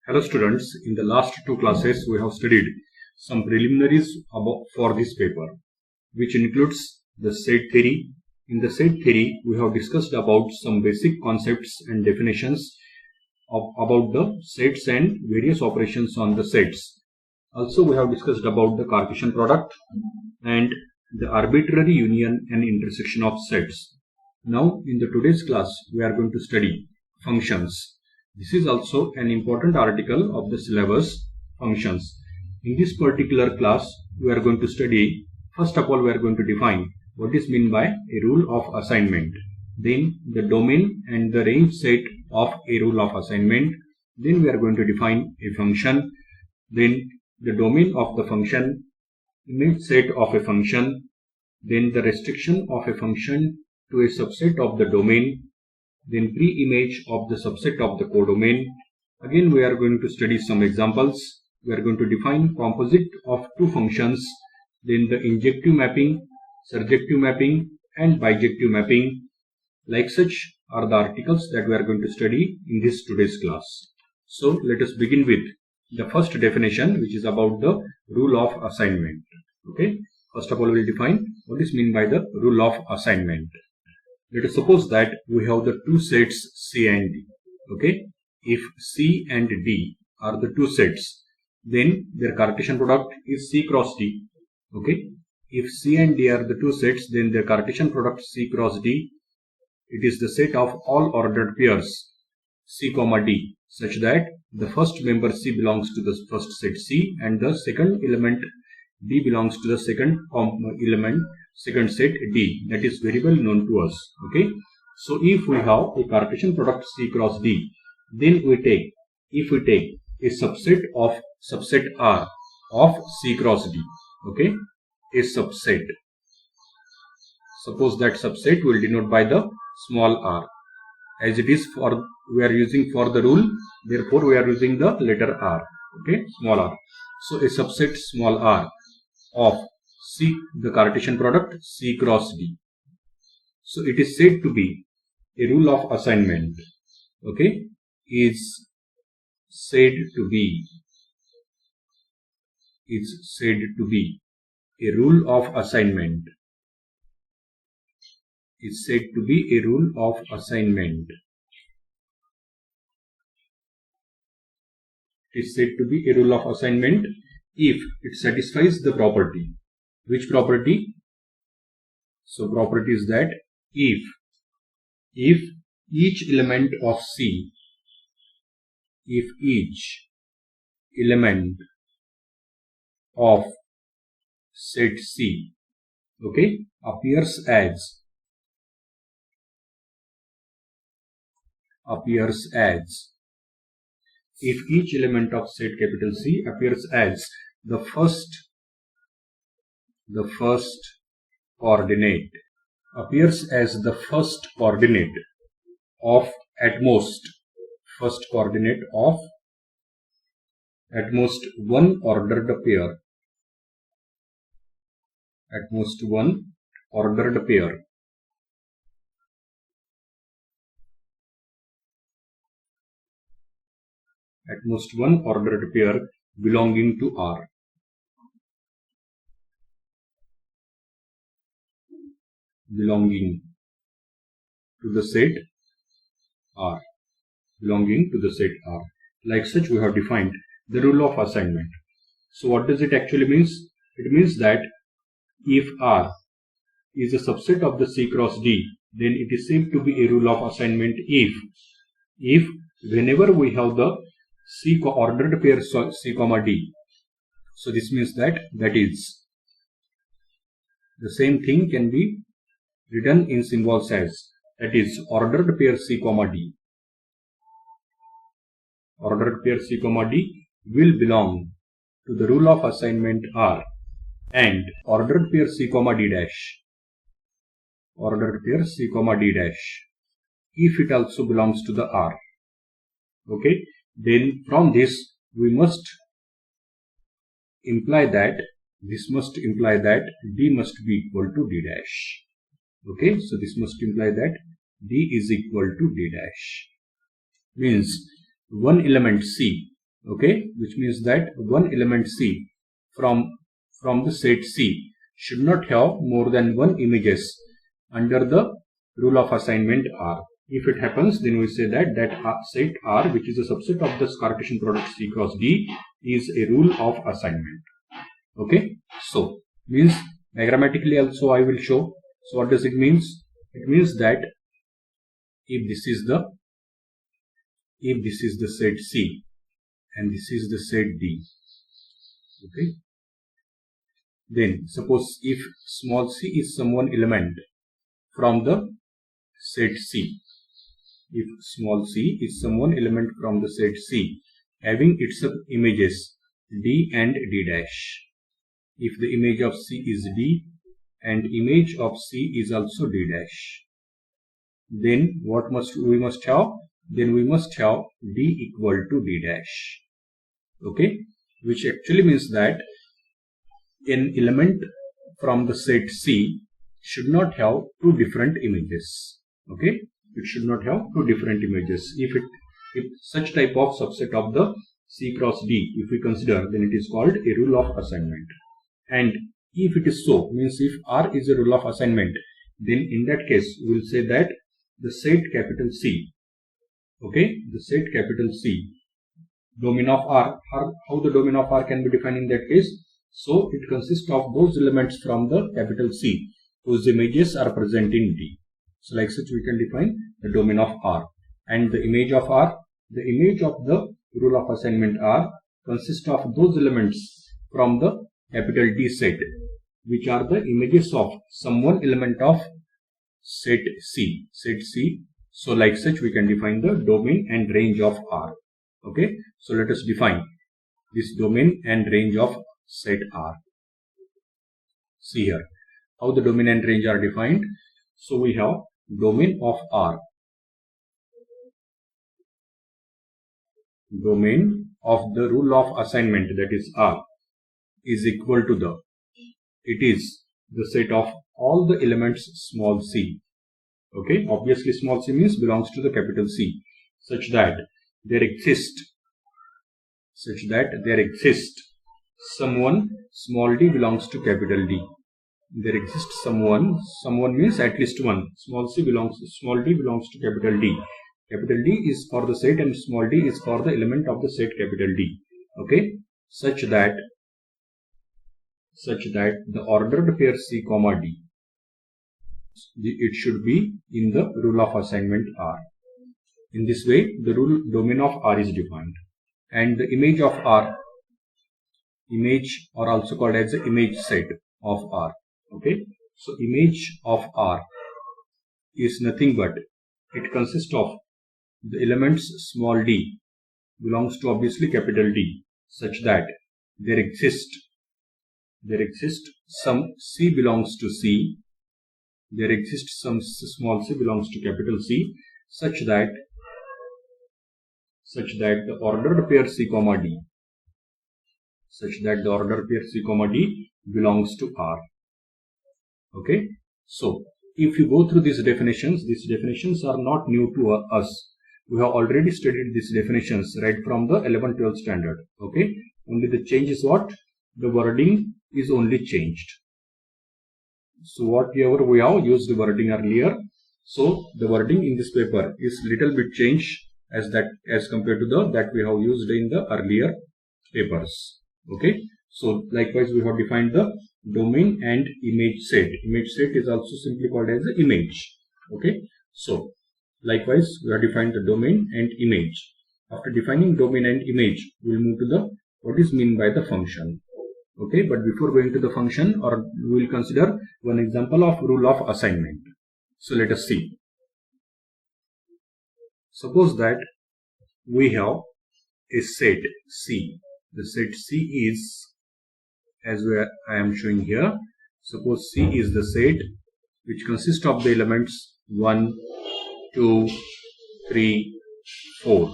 Hello students, in the last two classes we have studied some preliminaries for this paper, which includes the set theory. In the set theory we have discussed about some basic concepts and definitions about the sets and various operations on the sets. Also we have discussed about the Cartesian product and the arbitrary union and intersection of sets. Now in the today's class we are going to study functions. This is also an important article of the syllabus, functions. In this particular class, we are going to study, first of all, we are going to define what is meant by a rule of assignment. Then the domain and the range set of a rule of assignment. Then we are going to define a function. Then the domain of the function, image set of a function. Then the restriction of a function to a subset of the domain. Then pre-image of the subset of the codomain. Again we are going to study some examples. We are going to define composite of two functions, then the injective mapping, surjective mapping and bijective mapping. Like such are the articles that we are going to study in this today's class. So let us begin with the first definition, which is about the rule of assignment. Okay, first of all we will define what is meant by the rule of assignment. Let us suppose that we have the two sets C and D. Okay, if C and D are the two sets, then their Cartesian product is C cross D. Okay, if C and D are the two sets, then their Cartesian product C cross D, it is the set of all ordered pairs C comma D, such that the first member C belongs to the first set C and the second element D belongs to the second set D, that is variable known to us. Okay, so if we have a Cartesian product C cross D, then if we take a subset of subset R of C cross D, okay, a subset, suppose that subset will denote by the small r, as it is for we are using for the rule, therefore we are using the letter R, okay, small r. So a subset small r of C, the Cartesian product C cross D. So it is said to be a rule of assignment. Okay, is said to be a rule of assignment. Is said to be a rule of assignment. It is said to be a rule of assignment if it satisfies the property. Which property? So property is that if each element of C, if each element of set C, okay, appears as if each element of set capital C appears as the first coordinate, appears as the first coordinate of at most one ordered pair, belonging to R. Belonging to the set R. Like such we have defined the rule of assignment. So what does it actually means? It means that if R is a subset of the C cross D, then it is said to be a rule of assignment if whenever we have the C ordered pair C comma D. So this means that is the same thing can be written in symbols as, that is ordered pair C comma D. Ordered pair C comma D will belong to the rule of assignment R, and ordered pair C comma D dash, if it also belongs to the R. Okay, then from this we must imply that D must be equal to D dash. Okay, so this must imply that D is equal to D dash. Means one element C, Okay, which means that one element C from the set C should not have more than one images under the rule of assignment R. If it happens, then we say that set R, which is a subset of the Cartesian product C cross D, is a rule of assignment. Okay, so means diagrammatically also I will show. So what does it means? It means that if this is the set C and this is the set D, okay, then suppose if small c is some one element from the set C, if small c is some one element from the set C having its images D and D dash, if the image of C is D and image of C is also D dash, then what we must have? Then we must have D equal to D dash. Okay, which actually means that an element from the set C should not have two different images. Okay, it should not have two different images. If such type of subset of the C cross D, if we consider, then it is called a rule of assignment. And if it is so, means if R is a rule of assignment, then in that case we will say that the set capital C, okay, the set capital C, domain of R, how the domain of R can be defined in that case? So it consists of those elements from the capital C whose images are present in D. So like such we can define the domain of R. And the image of R, the image of the rule of assignment R consists of those elements from the capital D set, which are the images of some one element of set C. So like such we can define the domain and range of R. Okay, so let us define this domain and range of set R. See here how the domain and range are defined. So we have domain of R, domain of the rule of assignment, that is R, is equal to it is the set of all the elements small c. Okay, obviously small c means belongs to the capital C, such that there exists someone small d belongs to capital D. There exists someone means at least one, small d belongs to capital D. Capital D is for the set and small d is for the element of the set capital D. Okay, such that the ordered pair C comma D, it should be in the rule of assignment R. In this way, the domain of R is defined, and the image of R, image or also called as the image set of R. Okay, so image of R is nothing but it consists of the elements small d belongs to obviously capital D, such that there exists some C belongs to C, there exists some small c belongs to capital C, such that the ordered pair C comma D, belongs to R. Okay, so if you go through these definitions are not new to us. We have already studied these definitions right from the 11th-12th standard. Okay, only the change is what? The wording is only changed. So whatever we have used the wording earlier, so the wording in this paper is little bit changed as compared to that we have used in the earlier papers. Okay, so likewise we have defined the domain and image set. Image set is also simply called as the image. Okay, so likewise we have defined the domain and image. After defining domain and image, we will move to the what is meant by the function. Okay, but before going to the function, or we will consider one example of rule of assignment. So let us see. Suppose that we have a set C. The set C is, as I am showing here, suppose C is the set which consists of the elements 1, 2, 3, 4,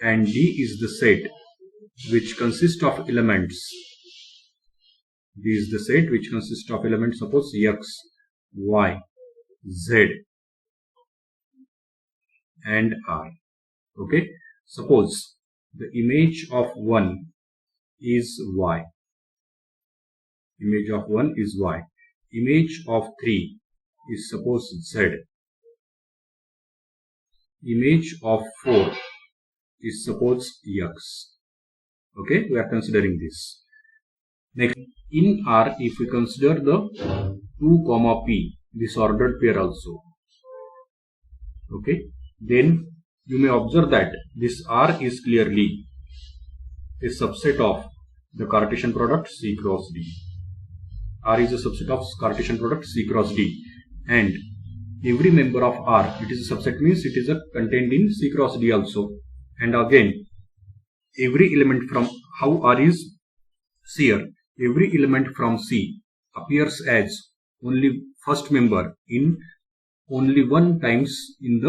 and D is the set which consists of elements. D is the set which consists of elements, suppose X, Y, Z and R. Okay, suppose the image of 1 is y. Image of 1 is y. Image of 3 is suppose z. Image of 4 is suppose x. Okay, we are considering this. Next, in R, if we consider the 2, p, this ordered pair also. Okay, then you may observe that this R is clearly a subset of the Cartesian product C cross D. R is a subset of Cartesian product C cross D, and every member of R, it is a subset means it is contained in C cross D also. And again, every element from how R is here, every element from C appears as only first member in only one times in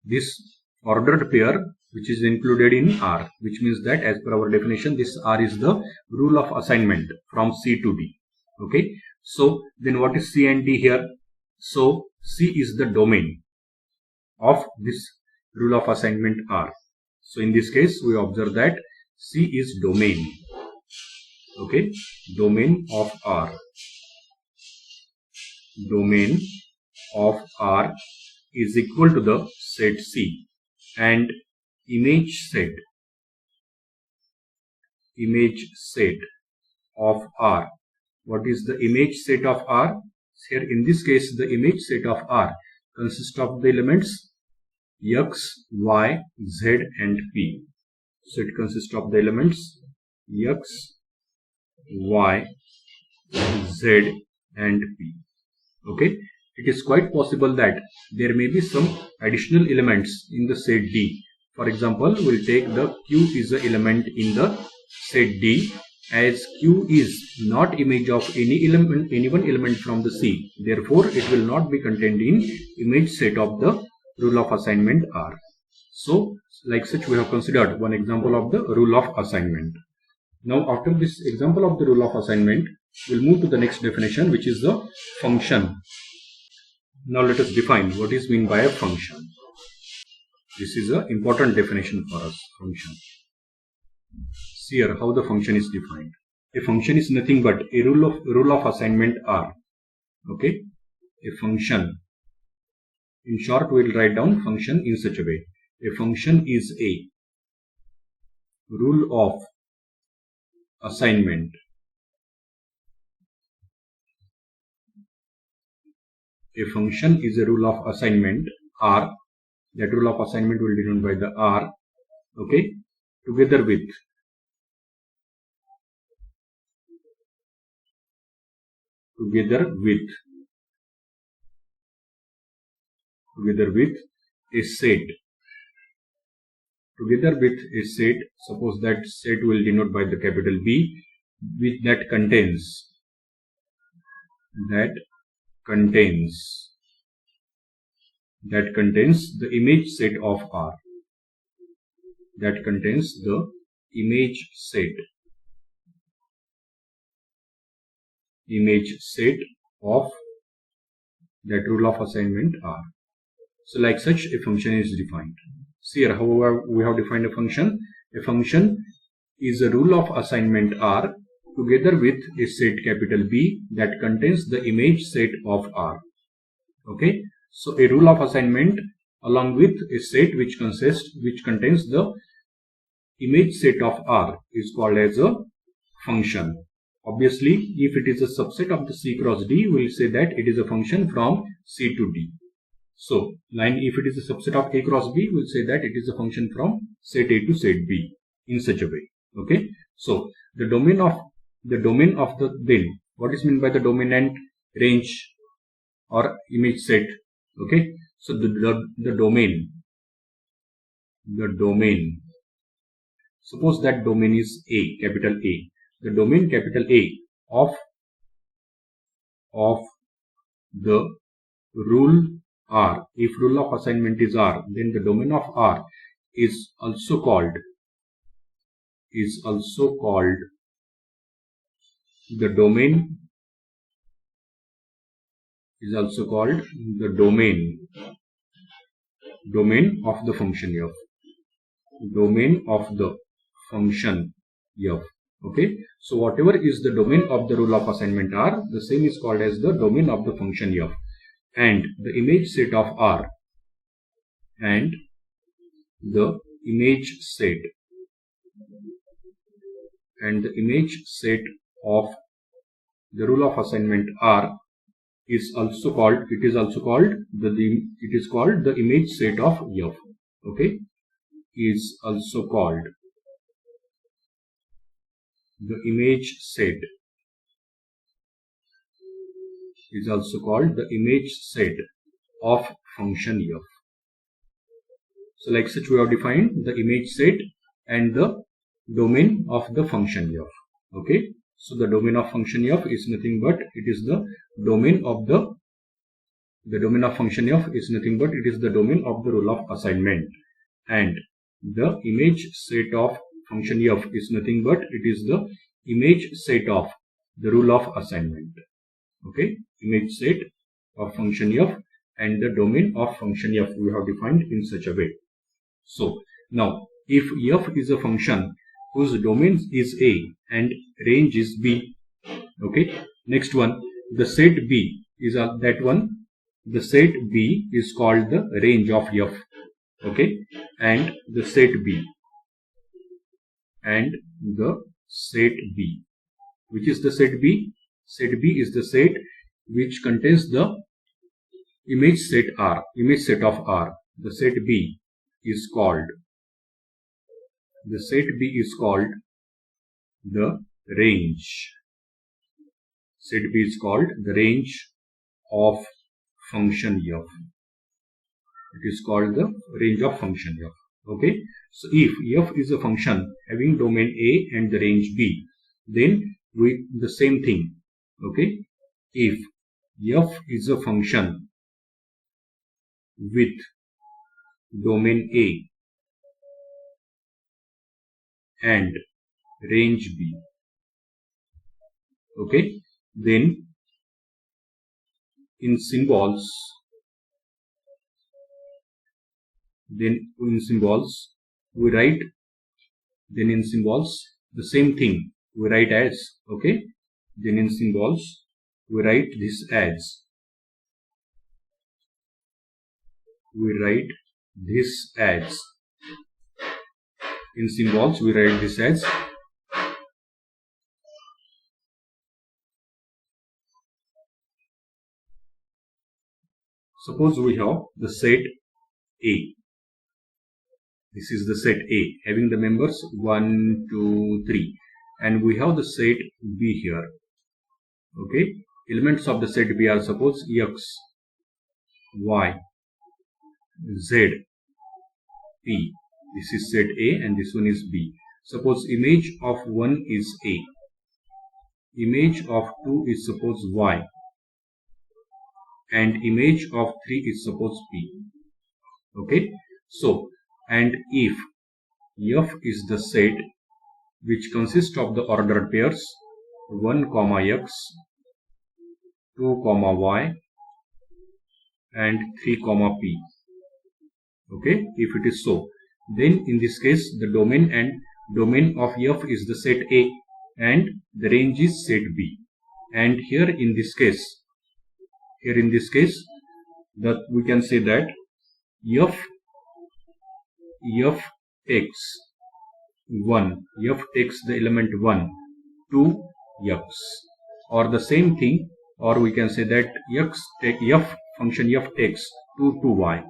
this ordered pair which is included in R, which means that as per our definition, this R is the rule of assignment from C to D. Okay, so then what is C and D here? So C is the domain of this rule of assignment R. So in this case, we observe that C is domain. Okay, domain of R. Domain of R is equal to the set C, and image set of R. What is the image set of R? Here in this case, the image set of R consists of the elements x, y, z and p. So it consists of the elements x, y, z and p. Okay, it is quite possible that there may be some additional elements in the set D. For example, we'll take the Q is the element in the set D, as Q is not image of any one element from the C. Therefore, it will not be contained in image set of the rule of assignment R. So, like such, we have considered one example of the rule of assignment. Now, after this example of the rule of assignment, we'll move to the next definition, which is the function. Now, let us define what is meant by a function. This is an important definition for us, function. See here how the function is defined. A function is nothing but a rule of assignment R. Okay, a function. In short, we will write down function in such a way. A function is a rule of assignment. A function is a rule of assignment R. That rule of assignment will be denoted by the R. Okay, together with a set. Together with a set, suppose that set will denote by the capital B, which that contains the image set of R. That contains the image set of that rule of assignment R. So like such, a function is defined. See here, however, we have defined a function. A function is a rule of assignment R together with a set capital B that contains the image set of R. Okay, so a rule of assignment along with a set which contains the image set of R is called as a function. Obviously, if it is a subset of the C cross D, we will say that it is a function from C to D. So, if it is a subset of A cross B, we will say that it is a function from set A to set B in such a way. Okay. So, the domain of then, what is meant by the domain and range or image set? Okay. So, the domain, suppose that domain is A, capital A. The domain capital A of the rule R, if rule of assignment is R, then the domain of R is also called the domain of the function of function f. Okay, so whatever is the domain of the rule of assignment R, the same is called as the domain of the function f, and the image set of R and the image set of the rule of assignment R is also called the image set of f. Okay, is also called the image set of function f. So like such we have defined the image set and the domain of the function f. Okay, so the domain of function f is nothing but it is the domain of the domain of function f is nothing but it is the domain of the rule of assignment, and the image set of function f is nothing but it is the image set of the rule of assignment. Okay, image set of function f and the domain of function f we have defined in such a way. So now if f is a function whose domain is A and range is B, okay, next one, the set B is that one, the set B is called the range of f. Okay, and the set B which is the set B? Set B is the set which contains the image set R, image set of R. The set B is called the range. Set B is called the range of function f. It is called the range of function f. Okay, so if f is a function having domain A and the range B, then the same thing. Okay, if f is a function with domain A and range B, okay, then in symbols we write the same thing we write as, okay, then in symbols we write this as, in symbols we write this as suppose we have the set A. This is the set A having the members 1, 2, 3, and we have the set B here. Okay, elements of the set B are suppose X, Y, Z, P. This is set A and this one is B. Suppose image of 1 is A, image of 2 is suppose Y, and image of 3 is suppose P. Okay, so and if f is the set which consists of the ordered pairs 1, x, 2, y, and 3, p. Okay, if it is so, then in this case the domain of f is the set A and the range is set B, and here in this case that we can say that f takes the element 1 to x, or the same thing, or we can say that function f takes 2 to y,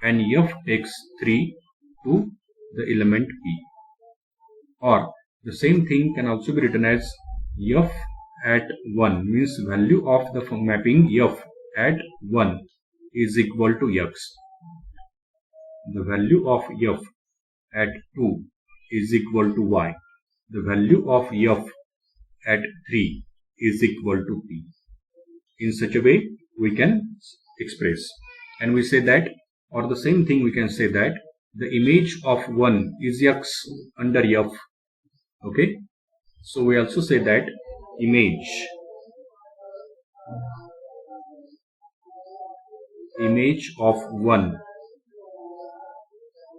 and f takes 3 to the element p, or the same thing can also be written as f at 1 means value of the mapping f at 1 is equal to x. The value of f at 2 is equal to y. The value of f at 3 is equal to p. In such a way we can express, and we say that, or the same thing we can say that the image of 1 is x under f. Okay, so we also say that image of 1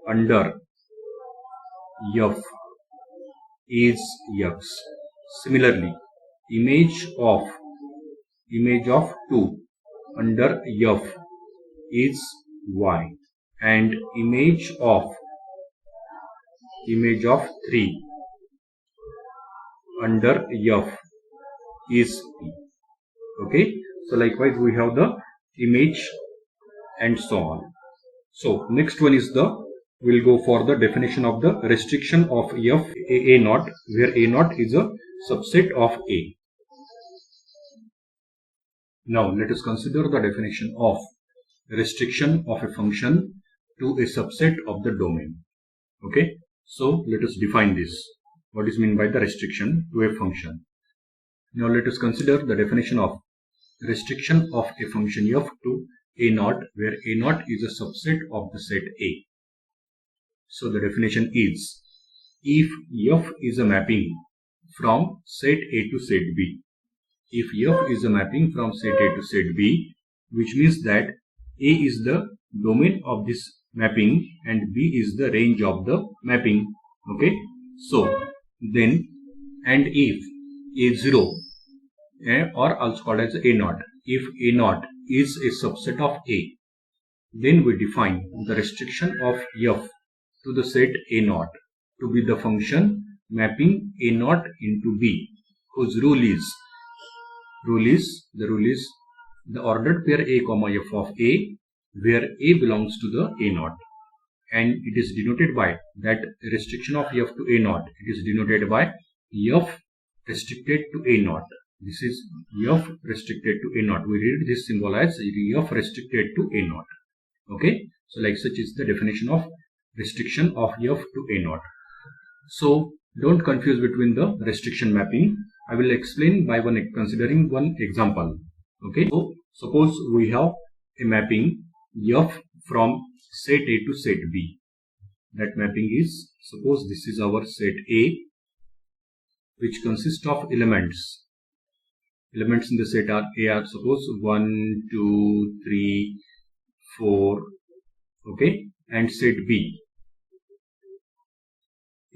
under f is x. Similarly, image of 2 under f is y, and image of 3 under f is p. Okay, so likewise we have the image and so on. So next one is we'll go for the definition of the restriction of f a naught, where a naught is a subset of A. Now let us consider the definition of restriction of a function to a subset of the domain. Okay, so let us define this. What is meant by the restriction to a function? Now let us consider the definition of restriction of a function f to a naught, where a naught is a subset of the set A. So the definition is, if f is a mapping from set A to set B. If f is a mapping from set A to set B, which means that A is the domain of this mapping and B is the range of the mapping. Okay, so then, and if A0 or also called as A naught, if A naught is a subset of A, then we define the restriction of f to the set A naught to be the function mapping A naught into B, whose rule is the ordered pair A comma f of A, where A belongs to the A naught, and it is denoted by that restriction of f to A naught. It is denoted by f restricted to A naught. This is f restricted to A naught. We read this symbol as f restricted to A naught. Okay, so like such is the definition of restriction of f to A naught. So don't confuse between the restriction mapping. I will explain by considering one example. Okay, so suppose we have a mapping f from set A to set B. That mapping is, suppose this is our set A, which consists of elements. Elements in the set A are suppose 1, 2, 3, 4. Okay, and set B.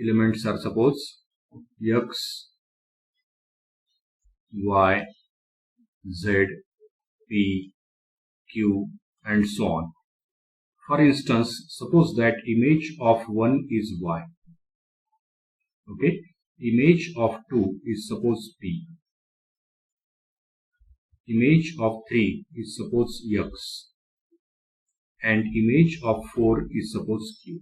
Elements are suppose x, y, z, p, q, and so on. For instance, suppose that image of 1 is y. Okay, image of 2 is suppose p. Image of 3 is suppose x, and image of 4 is suppose q.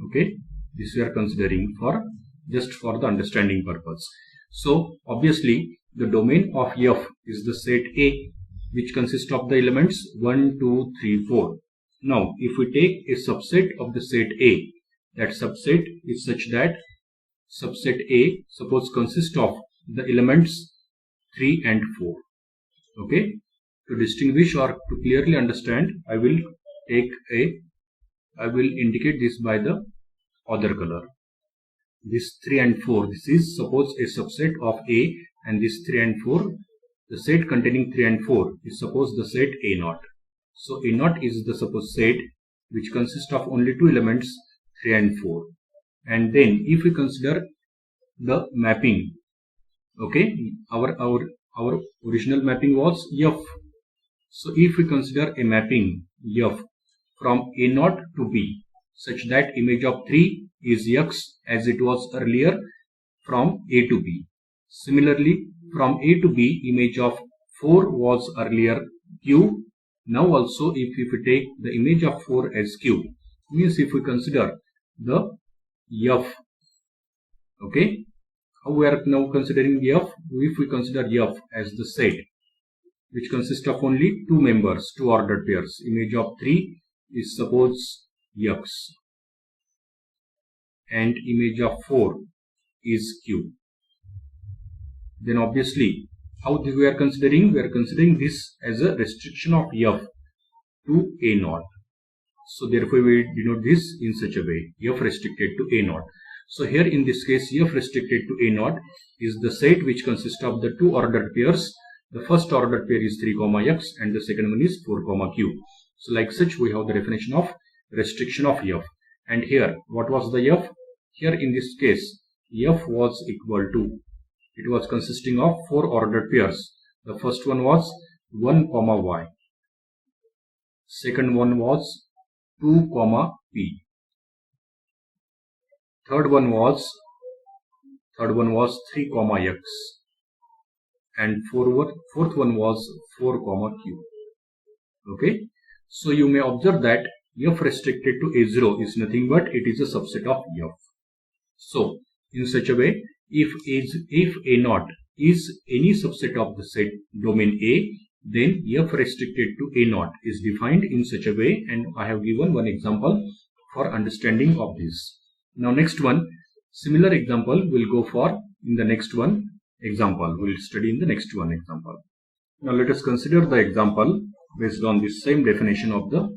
Okay, this we are considering for just for the understanding purpose. So obviously the domain of f is the set A, which consists of the elements 1, 2, 3, 4. Now if we take a subset of the set A, that subset is such that subset A suppose consists of the elements 3 and 4. Okay, to distinguish or to clearly understand, I will indicate this by the other color. This 3 and 4, this is suppose a subset of A, and this 3 and 4, the set containing 3 and 4 is suppose the set A naught. So A naught is the suppose set which consists of only two elements 3 and 4. And then if we consider the mapping, okay, our original mapping was f. So if we consider a mapping f from A naught to B, such that image of 3 is x as it was earlier from A to B. Similarly, from A to B, image of 4 was earlier q. Now also if we take the image of 4 as q, means if we consider the f, okay, how we are now considering f? If we consider f as the set which consists of only two members, two ordered pairs, image of 3 is suppose x, and image of 4 is q. Then obviously how we are considering? We are considering this as a restriction of f to A naught. So therefore we denote this in such a way, f restricted to A naught. So here in this case, f restricted to A naught is the set which consists of the two ordered pairs. The first ordered pair is 3, x, and the second one is 4, q. So like such we have the definition of restriction of f. And here what was the f? Here in this case, f was equal to, it was consisting of 4 ordered pairs. The first one was 1, y. Second one was 2, p. Third one was 3, x. And fourth one was 4, q. Okay. So you may observe that f restricted to A0 is nothing but it is a subset of f. So in such a way, if A0 is any subset of the set domain A, then f restricted to A0 is defined in such a way, and I have given one example for understanding of this. Now next one, similar example will go for in the next one example. We will study in the next one example. Now let us consider the example based on this same definition of the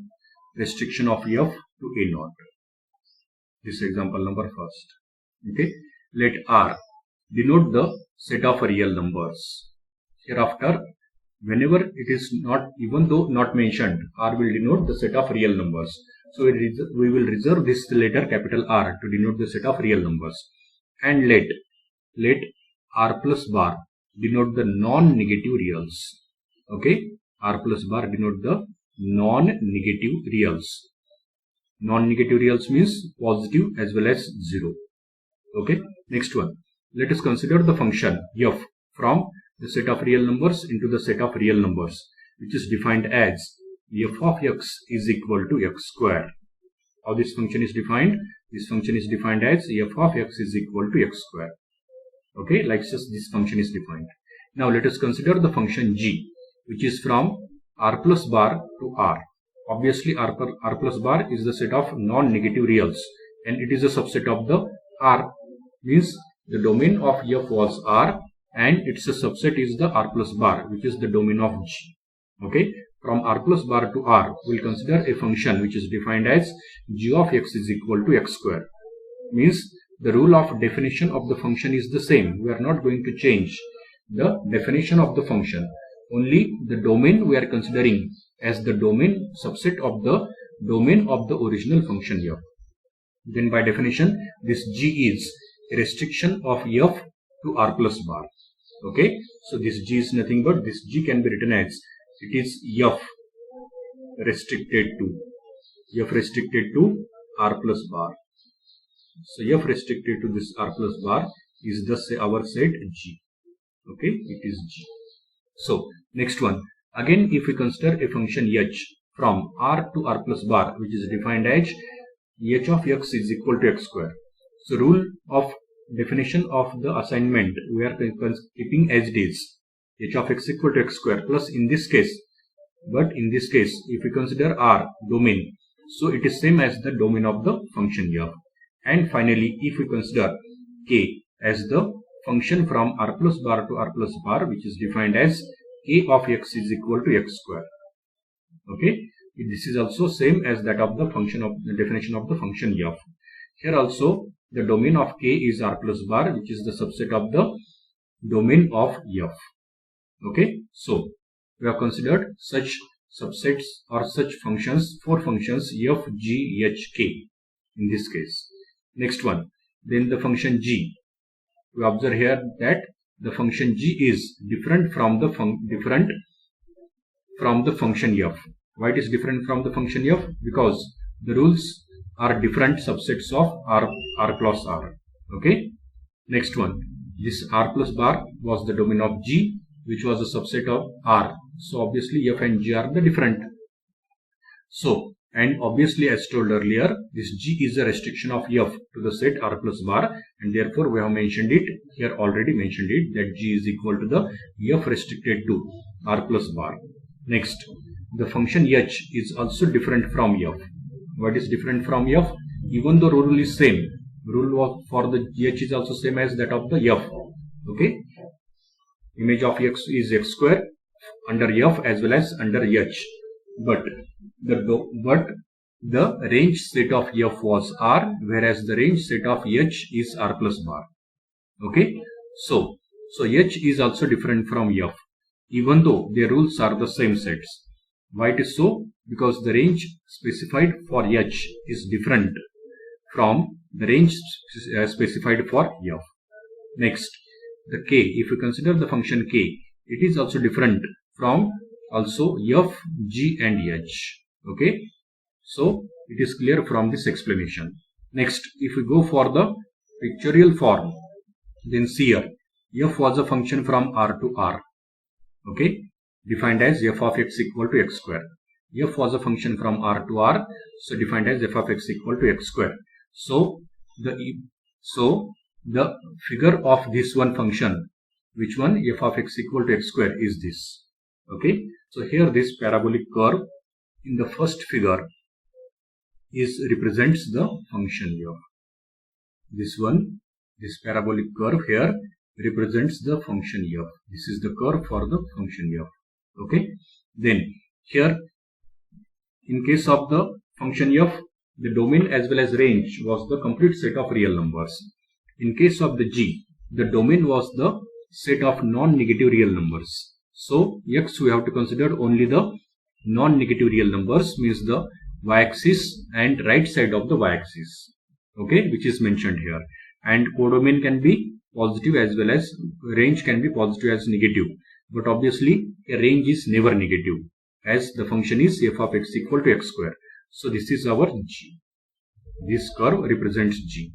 restriction of f to A0. This example number first. Okay. Let R denote the set of real numbers. Hereafter, whenever it is not, even though not mentioned, R will denote the set of real numbers. So we will reserve this letter capital R to denote the set of real numbers. And let R plus bar denote the non-negative reals. Okay. R plus bar denote the non-negative reals. Non-negative reals means positive as well as 0. Okay. Next one. Let us consider the function f from the set of real numbers into the set of real numbers, which is defined as f of x is equal to x square. How this function is defined? This function is defined as f of x is equal to x square. Okay, like this function is defined. Now let us consider the function g, which is from r plus bar to r. Obviously r plus bar is the set of non-negative reals, and it is a subset of the r, means the domain of f was r, and its a subset is the r plus bar, which is the domain of g. Okay, from r plus bar to r, we will consider a function which is defined as g of x is equal to x square. Means the rule of definition of the function is the same. We are not going to change the definition of the function. Only the domain we are considering as the domain subset of the domain of the original function f. Then by definition, this g is a restriction of f to r plus bar. Okay, so this g is nothing but, this g can be written as, it is f restricted to r plus bar. So f restricted to this r plus bar is the our set g. Okay, it is g. So next one, again if we consider a function h from r to r plus bar, which is defined as h of x is equal to x square. So rule of definition of the assignment we are keeping as it is, h of x equal to x square, plus in this case, but in this case if we consider r domain, so it is same as the domain of the function f. And finally if we consider k as the function from r plus bar to r plus bar, which is defined as k of x is equal to x square. Okay, this is also same as that of the function of the definition of the function f. Here also the domain of k is r plus bar, which is the subset of the domain of f. Okay, so we have considered such subsets or such functions, 4 functions f, g, h, k in this case. Next one, then the function g. We observe here that the function g is different from the function f. Why it is different from the function f? Because the rules are different subsets of r plus r. Okay. Next one, this r plus bar was the domain of g, which was a subset of r. So obviously f and g are the different. So, and obviously as told earlier, this g is a restriction of f to the set r plus bar, and therefore we have mentioned it here, already mentioned it, that g is equal to the f restricted to r plus bar. Next, the function h is also different from f. What is different from f? Even though rule is same, rule for the h is also same as that of the f. Okay, image of x is x square under f as well as under h, but the range set of f was r, whereas the range set of h is r plus bar. Okay, so h is also different from f, even though their rules are the same sets. Why it is so? Because the range specified for h is different, from the range specified for f. Next, the k, if you consider the function k, it is also different from also f, g and h. Okay, so it is clear from this explanation. Next, if we go for the pictorial form, then see here, f was a function from R to R. Okay, defined as f of x equal to x square. F was a function from R to R, so defined as f of x equal to x square. So the figure of this one function, which one, f of x equal to x square, is this. Okay, so here this parabolic curve in the first figure represents the function f. This one, this parabolic curve here represents the function f. This is the curve for the function f. Okay, then here in case of the function f, the domain as well as range was the complete set of real numbers. In case of the g, the domain was the set of non-negative real numbers. So x, we have to consider only the non-negative real numbers, means the y-axis and right side of the y-axis. Okay, which is mentioned here. And codomain can be positive as well as range can be positive as negative. But obviously a range is never negative, as the function is f of x equal to x square. So this is our g. This curve represents g.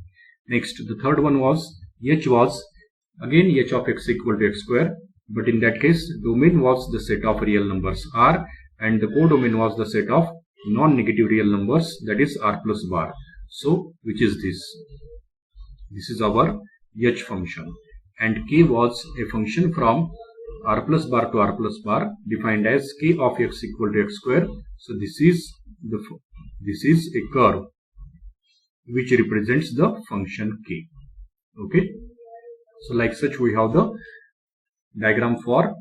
Next, the third one was h was again h of x equal to x square, but in that case domain was the set of real numbers r, and the codomain was the set of non-negative real numbers, that is r plus bar. So which is this? This is our h function, and k was a function from r plus bar to r plus bar, defined as k of x equal to x square. So this is a curve which represents the function k. Okay, so like such we have the diagram for,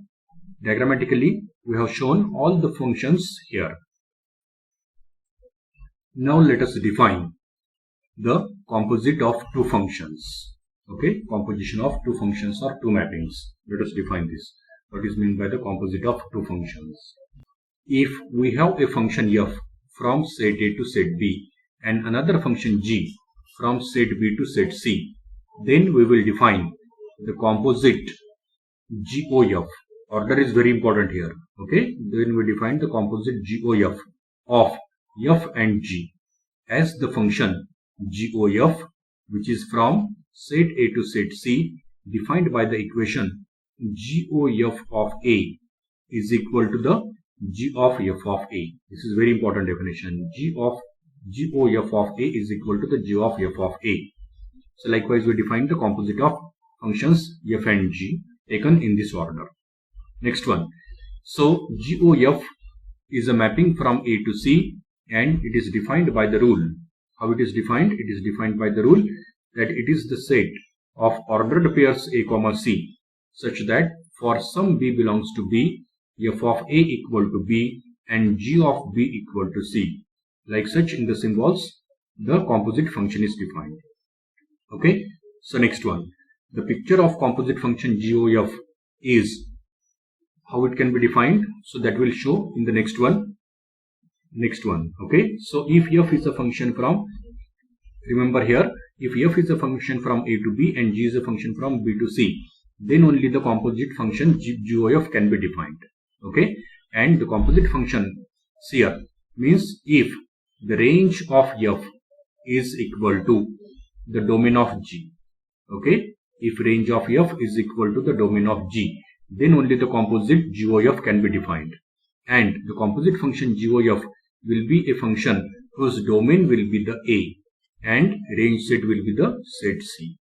diagrammatically we have shown all the functions here. Now let us define the composite of two functions. Okay, composition of two functions or two mappings. Let us define this. What is meant by the composite of two functions? If we have a function f from set A to set B and another function g from set B to set C, then we will define the composite GOF. Order is very important here. Okay, then we define the composite GOF of f and g as the function GOF, which is from set A to set C, defined by the equation GOF of A is equal to the G of f of A. This is very important definition. GOF of A is equal to the G of f of A. So likewise we define the composite of functions f and g taken in this order. Next one. So GOF is a mapping from A to C, and it is defined by the rule. How it is defined? It is defined by the rule that it is the set of ordered pairs A comma C, such that for some B belongs to B, f of A equal to B and g of B equal to C. Like such, in the symbols the composite function is defined. Okay, so next one, the picture of composite function GOF is how it can be defined. So that will show in the next one. Okay, so if f is a function from, remember here, if f is a function from A to B and g is a function from B to C, then only the composite function GOF can be defined. Okay, and the composite function here means if the range of f is equal to the domain of G. Okay, if range of f is equal to the domain of G, then only the composite GOF can be defined, and the composite function GOF will be a function whose domain will be the A and range set will be the set C.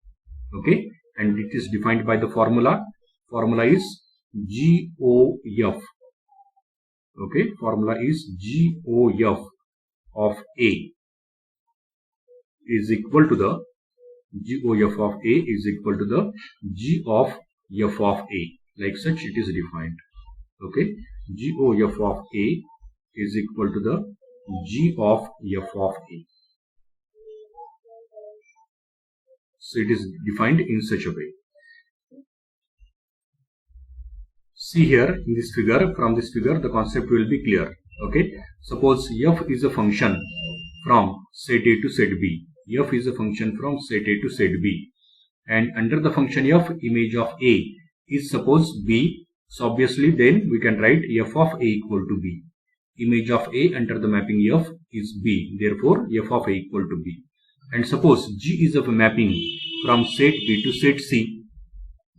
Okay, and it is defined by the formula. Formula is GOF. Okay, formula is GOF of A is equal to the GOF of A is equal to the G of f of A. Like such it is defined. Okay, GOF of A is equal to the G of f of A. So it is defined in such a way. See here in this figure, from this figure the concept will be clear. Okay, suppose f is a function from set A to set B. f is a function from set A to set B, and under the function f, image of A is suppose B, so obviously then we can write f of A equal to B. Image of A under the mapping f is B, therefore f of A equal to B. And suppose G is of a mapping from set B to set C.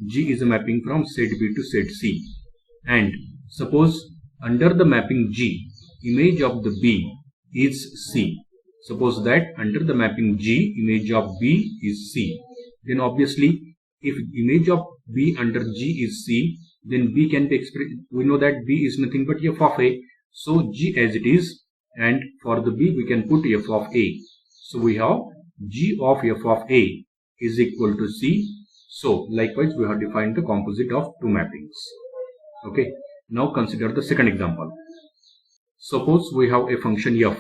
G is a mapping from set B to set C, and suppose under the mapping G, image of the B is C. Suppose that under the mapping G, image of B is C. Then obviously, if image of B under G is C, then B can be expressed. We know that B is nothing but f of A. So G as it is, and for the B we can put f of A. So we have G of f of A is equal to C. So likewise we have defined the composite of two mappings. Okay. Now consider the second example. Suppose we have a function f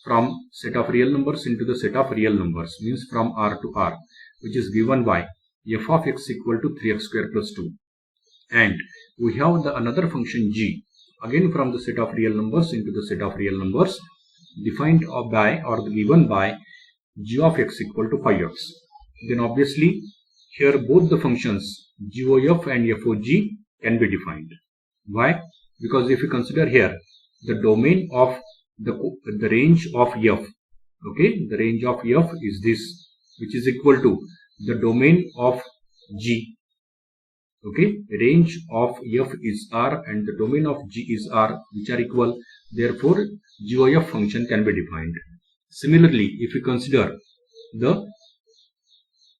from set of real numbers into the set of real numbers, means from R to R, which is given by f of x equal to 3x square plus 2. And we have the another function g, again from the set of real numbers into the set of real numbers, defined by or given by g of x equal to 5x. Then obviously here both the functions g(of) and f(g) can be defined. Why? Because if you consider here the domain of the range of f, okay, the range of f is this, which is equal to the domain of g. Okay, range of f is R and the domain of g is R, which are equal. Therefore, g(of) function can be defined. Similarly, if you consider the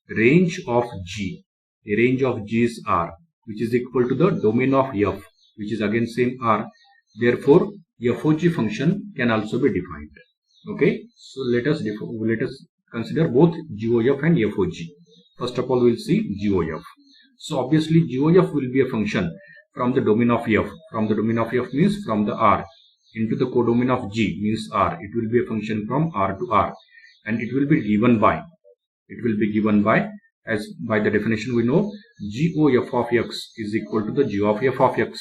range of g, a range of g is R, which is equal to the domain of f, which is again same R. Therefore, f(g) function can also be defined. Okay, so let us consider both g(of) and f(g). First of all, we will see g(of). So obviously g(of) will be a function from the domain of f. From the domain of f means from the R into the codomain of g means R. It will be a function from R to R, and it will be given by. As by the definition we know, g(of) of x is equal to the g of f of x.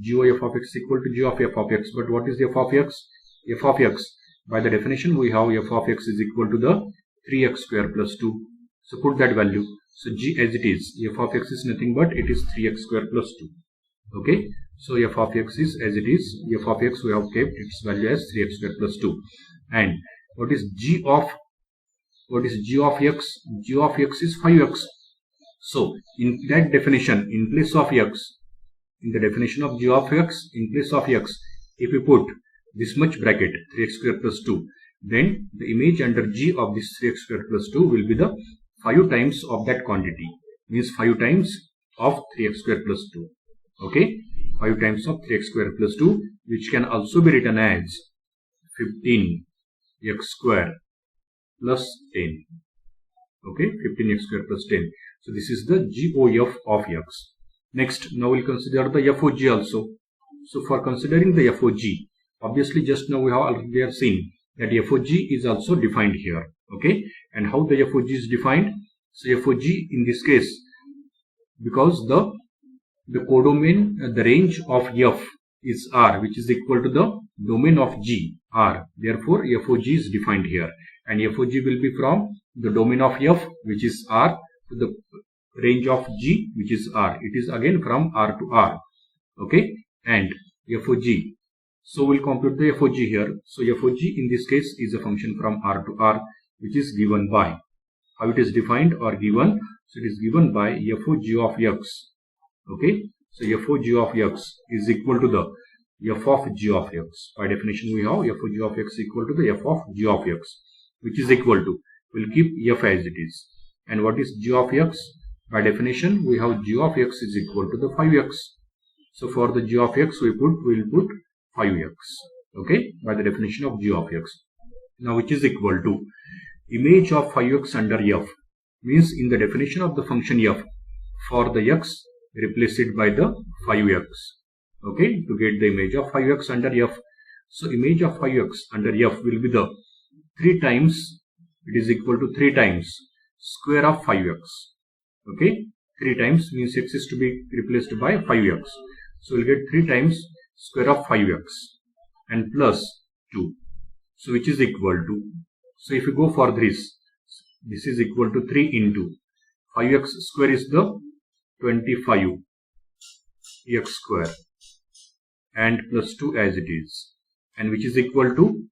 g(of) of x equal to g of f of x. But what is f of x? F of x, by the definition we have f of x is equal to the 3x square plus 2. So put that value. So g as it is, f of x is nothing but it is 3x square plus 2. Okay. So f of x is as it is. F of x we have kept its value as 3x square plus 2. And what is g of x? G of x is 5x. So in that definition, in place of x, in the definition of g of x, in place of x, if we put this much bracket 3x square plus 2, then the image under g of this 3x square plus 2 will be the 5 times of that quantity, means 5 times of 3x square plus 2. Okay, 5 times of 3x square plus 2, which can also be written as 15x square plus 10. Okay, 15x square plus 10. So this is the g(of) of x. Next, now we'll consider the f(g) also. So for considering the f(g), obviously just now we have already seen that f(g) is also defined here. Okay, and how the f(g) is defined? So f(g) in this case, because the codomain, the range of f is R, which is equal to the domain of G, R. Therefore, f(g) is defined here, and f(g) will be from the domain of f, which is R, to the range of G, which is R. It is again from R to R. Okay, and f(g). So we'll compute the f(g) here. So f(g) in this case is a function from R to R, which is given by, how it is defined or given? So it is given by f(g) of x. Okay, so f(g) of x is equal to the f of g of x. By definition we have f(g) of x equal to the f of g of x, which is equal to, we'll keep f as it is. And what is g of x? By definition we have g of x is equal to the 5x. So for the g of x we'll put 5x. Okay, by the definition of g of x. Now which is equal to image of 5x under f, means in the definition of the function f, for the x replace it by the 5x. Okay, to get the image of 5x under f. So image of 5x under f will be the 3 times, it is equal to 3 times square of 5x. Okay, 3 times means x is to be replaced by 5x. So we'll get 3 times square of 5x and plus 2. So which is equal to, So if you go for this is equal to 3 into 5x square is the 25x square and plus 2 as it is, and which is equal to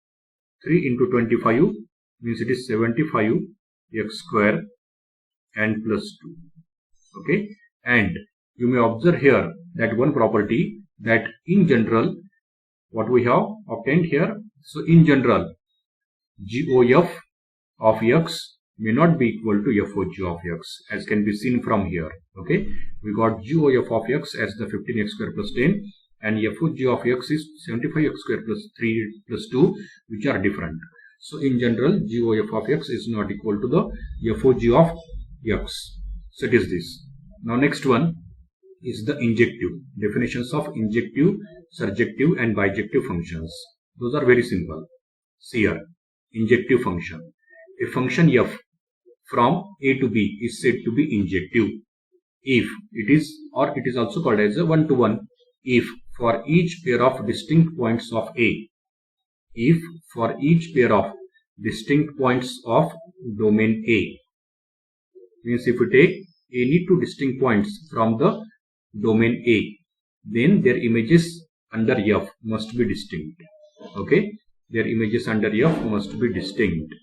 3 into 25 means it is 75x square and plus 2. Okay, and you may observe here that one property, that in general what we have obtained here, so in general GOF of x may not be equal to FOG of x, as can be seen from here. Okay, we got GOF of x as the 15x square plus 10, and FOG of x is 75x square plus 3 plus 2, which are different. So in general GOF of x is not equal to the FOG of x. So it is this. Now next one is the injective. Definitions of injective, surjective and bijective functions. Those are very simple. See here, injective function. A function f from a to b is said to be injective if it is, or it is also called as a one-to-one, if for each pair of distinct points of a, if for each pair of distinct points of domain A, means if we take any two distinct points from the domain A, then their images under f must be distinct. Okay, their images under f must be distinct.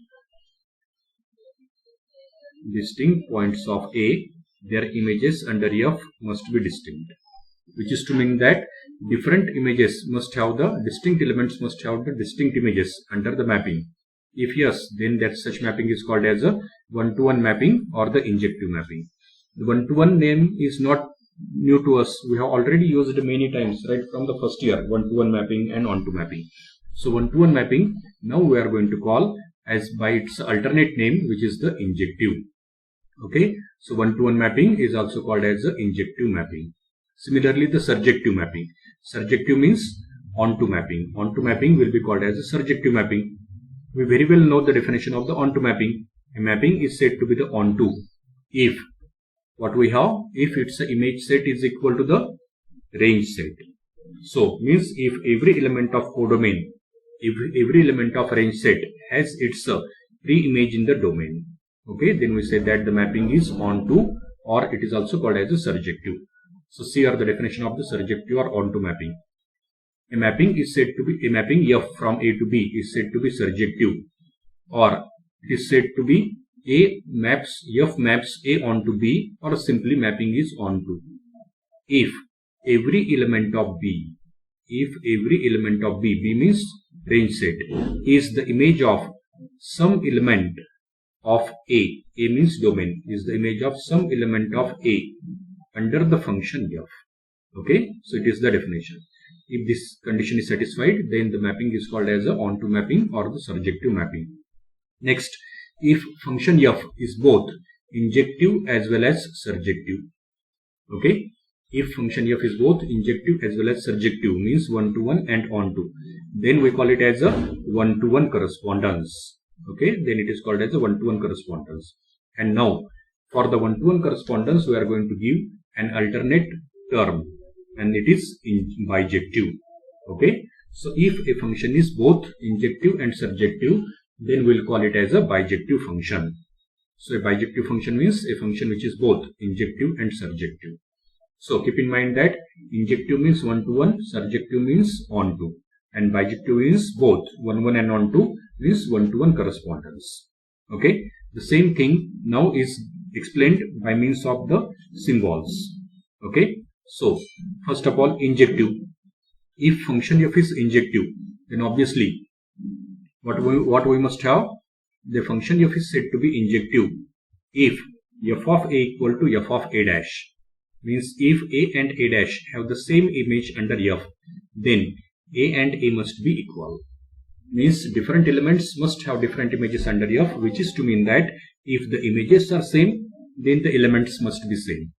Distinct points of A, their images under f must be distinct, which is to mean that different images must have the distinct elements, must have the distinct images under the mapping. If yes, then that such mapping is called as a one-to-one mapping or the injective mapping. The one-to-one name is not new to us. We have already used many times right from the first year, one-to-one mapping and onto mapping. So one-to-one mapping now we are going to call as by its alternate name, which is the injective. Okay, so one-to-one mapping is also called as the injective mapping. Similarly, the surjective mapping. Surjective means onto mapping. Onto mapping will be called as a surjective mapping. We very well know the definition of the onto mapping. A mapping is said to be the onto if what we have, if its image set is equal to the range set. So means if every element of codomain, if every element of range set has its pre-image in the domain, okay, then we say that the mapping is onto, or it is also called as a surjective. So see here the definition of the surjective or onto mapping. A mapping is said to be, a mapping f from A to B is said to be surjective, or it is said to be A maps, f maps A onto B, or simply mapping is onto. If every element of B, if every element of B, B means range set, is the image of some element of A means domain, is the image of some element of A under the function f. Okay, so it is the definition. If this condition is satisfied, then the mapping is called as a onto mapping or the surjective mapping. Next, if function f is both injective as well as surjective. Okay, if function f is both injective as well as surjective, means one-to-one and onto, then we call it as a one-to-one correspondence. Okay, then it is called as a one-to-one correspondence. And now for the one-to-one correspondence, we are going to give an alternate term, and it is in bijective. Okay, so if a function is both injective and surjective, then we'll call it as a bijective function. So a bijective function means a function which is both injective and surjective. So keep in mind that injective means one-to-one, surjective means onto, and bijective means both one-one and onto, means one-to-one correspondence. Okay, the same thing now is explained by means of the symbols. Okay, so first of all, injective. If function f is injective, then obviously what we must have, the function f is said to be injective if f of a equal to f of a dash, means if a and a dash have the same image under f, then a and a must be equal, means different elements must have different images under f, which is to mean that if the images are same, then the elements must be same,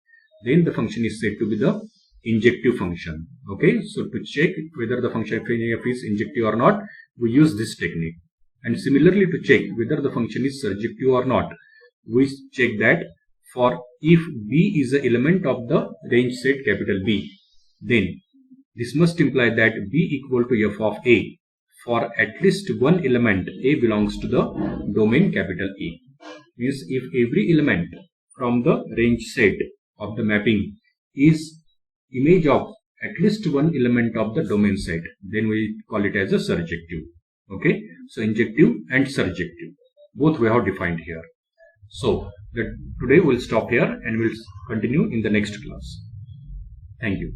then the function is said to be the injective function. Okay, so to check whether the function f is injective or not, we use this technique. And similarly, to check whether the function is surjective or not, we check that for if B is the element of the range set capital B, then this must imply that B equal to f of a for at least one element A belongs to the domain capital A. Means if every element from the range set of the mapping is image of at least one element of the domain set, then we call it as a surjective. Okay, so injective and surjective, both we have defined here. So today we'll stop here and we'll continue in the next class. Thank you.